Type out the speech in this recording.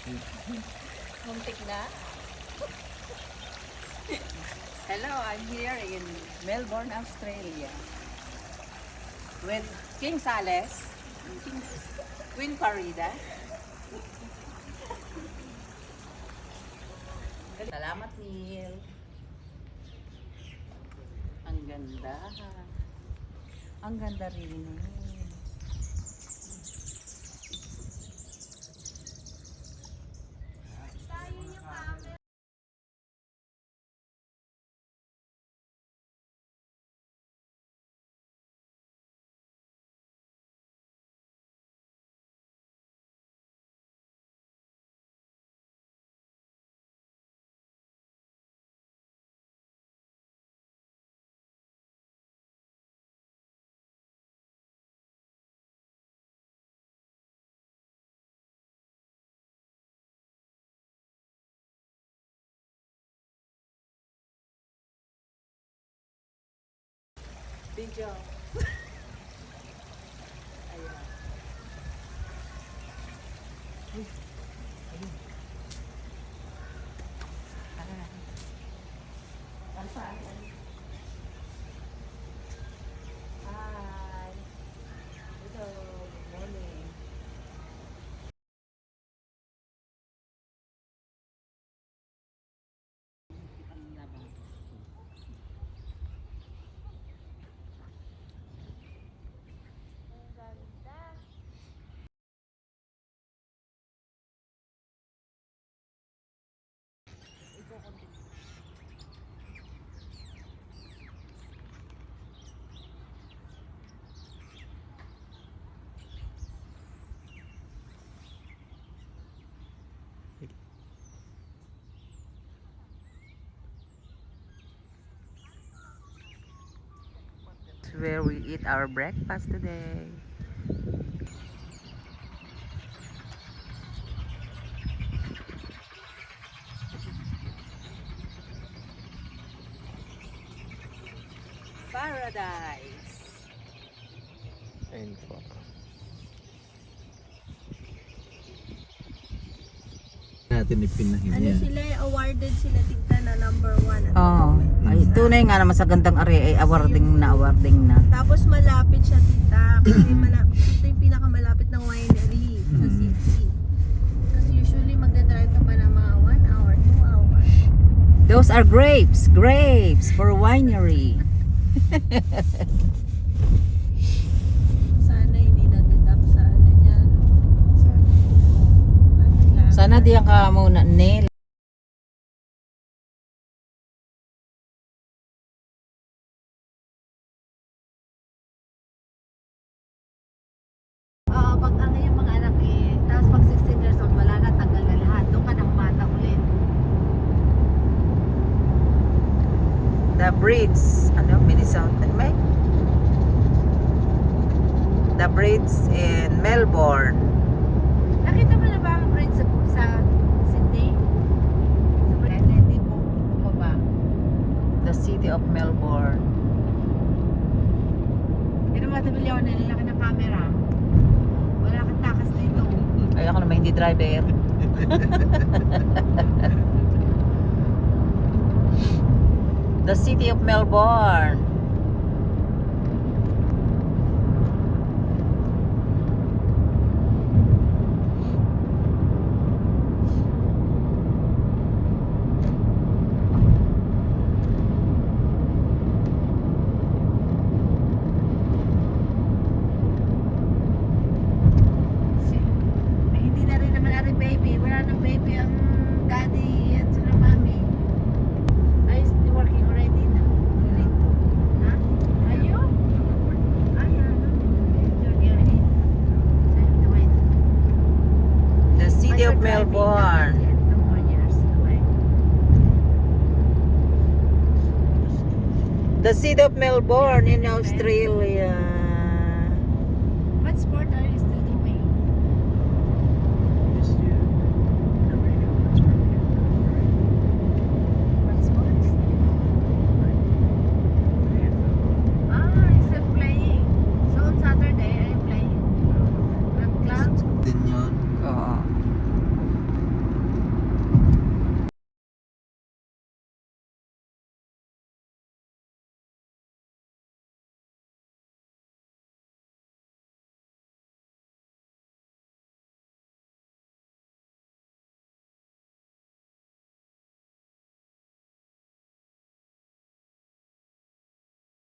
Muntik na. Hello, I'm here in Melbourne, Australia with King Sales, Queen Farida. Salamat, Neil. Ang ganda. Ang ganda rin. Video. Ayan. Hi. Hello. Good morning. Where we eat our breakfast today. Paradise. Info. Natin ipinahin Ano yan. sila, awarded sila tigta na number 1 at Oh, ay tunay nga naman sa gandang ari ay awarding na. Tapos malapit siya tita kasi ito yung pinakamalapit na winery sa city. Kasi usually magdadrive ka pa ng mga 1 hour, 2 hours. Those are grapes for winery. Sana hindi nadadap sa ano niya. Ano lang. Sana diyan ka muna, Neil. Pag ang iyong mga anak tapos pag 16 years old, wala na, tanggal na lahat. Doon ka na humata ulit. The bridge, Minnesota, may? The bridge in Melbourne. Nakita mo na ba ang bridge sa Sydney? Sa bridge, hindi po bumaba. The city of Melbourne. Pero matabil yun, nilalaki ng camera. Wala kang takas dito. Ay, ako naman hindi driver. The city of Melbourne. Ay, hindi na rin naman ari baby. Wala nang baby ang daddy at sila mommy. Ay, working already na. Ha? Ayun? Ayan. Junior 8. So, wait. The city of Melbourne. 2 more years. Wait. The city of Melbourne in Australia. What sport are you